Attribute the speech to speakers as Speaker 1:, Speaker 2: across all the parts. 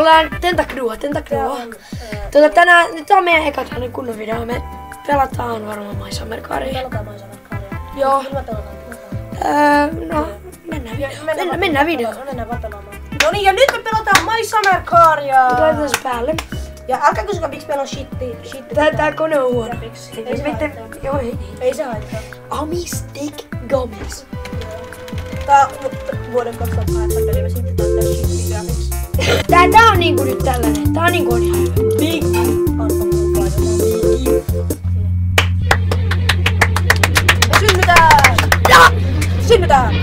Speaker 1: ollaan Tentacrua. Tänään, nyt on meidän eka tällainen kunnon video. Me pelataan varmaan My Summer Caria.
Speaker 2: Pelataan My Summer Caria.
Speaker 1: Joo.
Speaker 2: Kyllä me pelataan.
Speaker 1: No, mennään videoon.
Speaker 2: Mennään vaan pelaamaan. No niin, ja nyt me pelataan My Summer Caria.
Speaker 1: Laitetaan se päälle.
Speaker 2: Ja älkää kysykää, miksi meillä on shitti.
Speaker 1: Tää kone on huono.
Speaker 2: Ei se haittaa.
Speaker 1: Amistic Gomez.
Speaker 2: Tää on vuoden 2008 peli, me sitten tää shitti graphics.
Speaker 1: Tää on niinku nyt tällainen. Tää on niinku on ihan hyvä. Big.
Speaker 2: Arpa muun laitetaan. Me synnytään!
Speaker 1: Ja!
Speaker 2: Synnytään!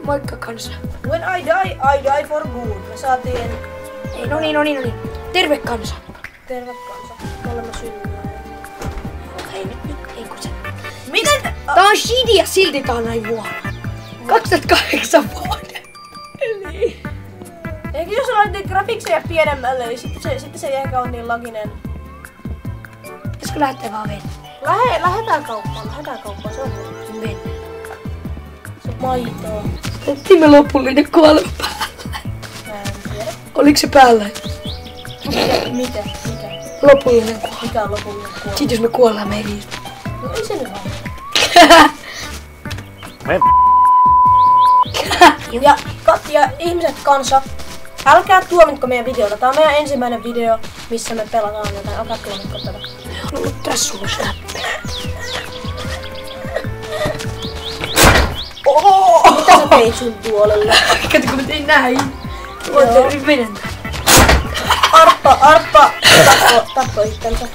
Speaker 1: Moikka kanssa.
Speaker 2: When I die for good. Me saatiin...
Speaker 1: Ei, no niin. Terve kansa.
Speaker 2: Terve kansa. Me olemme synnytään.
Speaker 1: Ei kun se.
Speaker 2: Miten?
Speaker 1: Tää on shitty ja silti tää on näin huono. 2008 vuoden. Eli...
Speaker 2: Ehkä jos laitettiin grafikseja pienemmälle, niin sitten se ei ehkä ole niin laginen.
Speaker 1: Pitäisikö lähteä vaan veneen?
Speaker 2: Lähetään kauppaan, se on
Speaker 1: Veneen.
Speaker 2: se maitoa.
Speaker 1: Otettiin me lopullinen kuolema päällä.
Speaker 2: Mä en tiedä.
Speaker 1: Oliks se päällä?
Speaker 2: Mikä?
Speaker 1: Lopullinen kuolema.
Speaker 2: Mikä on lopullinen kuolema?
Speaker 1: Sit jos me kuollaan, me ei riisu.
Speaker 2: No ei se nyt ole. Ja ihmiset kanssa, älkää tuomitko meidän videota. Tää on meidän ensimmäinen video, missä me pelataan jotain. Älkää tuomitko tätä.
Speaker 1: No, tässä sulla snappi.
Speaker 2: Mitä sä teit sun tuolella?
Speaker 1: Kato kun mä tein näin. Voitte vedentää.
Speaker 2: Arppa tappo itsensä.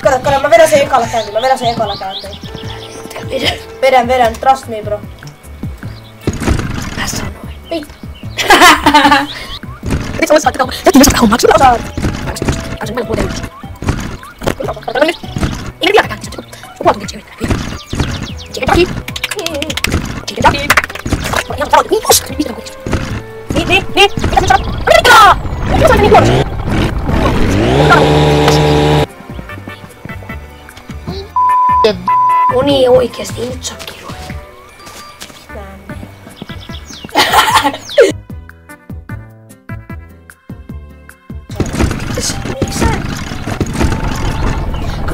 Speaker 2: Kato, mä vedän sen ekalla käyntiin. Vedän, trust me bro.
Speaker 1: Mä sanoin.
Speaker 2: Ei.
Speaker 1: Nyt olis vaikka kauan. Jätkin jostain hommaa. Sulla osaa. Kanssa meillä on puhuta yhdessä. Ei vielä käynnissä. Sulla on tietysti yrittää. Chicken jockey. Ihan tavoite. Niin poska. Mistä on kuitenkin? Niin. Mitä nyt sanoo? Amerikkaa! Mitä sä niin huonosti? No niin oikeesti. Nyt saa kiroja.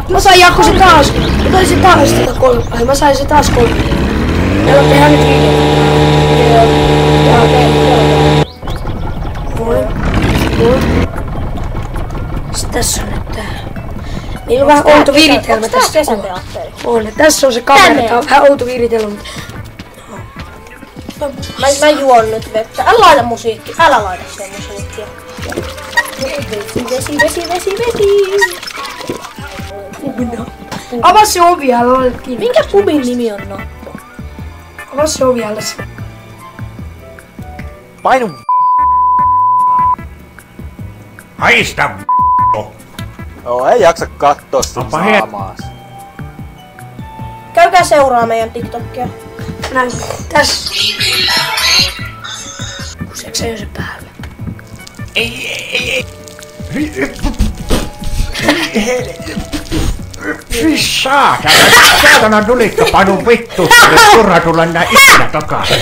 Speaker 1: Mä sain Jaakko se taas. Mä sain se taas tätä kolme. Mä sain se taas kolme. Meillä on tehdä nyt video. Sitten tässä on nyt tää. Meillä on vähän outo viritelmä tässä. On. Tässä on se kamera. Tää on vähän outo viritelmä.
Speaker 2: Mä juon nyt vettä. Älä laita musiikkia. Älä laita sen musiikkia. Vesi.
Speaker 1: Avaa se ovi, älä laita kiinni.
Speaker 2: Minkä pubin nimi on Nappo?
Speaker 1: Avaa se ovi, älä.
Speaker 3: Painu. Haista.
Speaker 4: Joo, ei jaksa kattoo sun saamaas.
Speaker 2: Käykää seuraa meidän TikTokia.
Speaker 1: Näin. Tässä. Kuseeko se jo se päälle?
Speaker 3: Ei. Saatana, saatana tulikka panu vittu, turha tulla nää ikinä takaisin.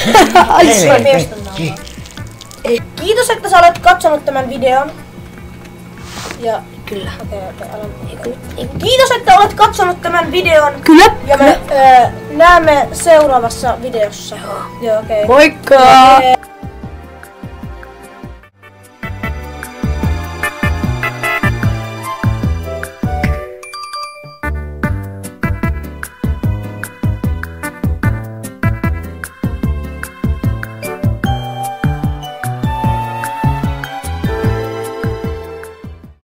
Speaker 2: Kiitos, että sä olet katsonut tämän videon. Ja
Speaker 1: Kyllä.
Speaker 2: Kiitos, että olet katsonut tämän videon.
Speaker 1: Kyllä.
Speaker 2: Ja me näemme seuraavassa videossa. Joo, okei.
Speaker 1: Moikka!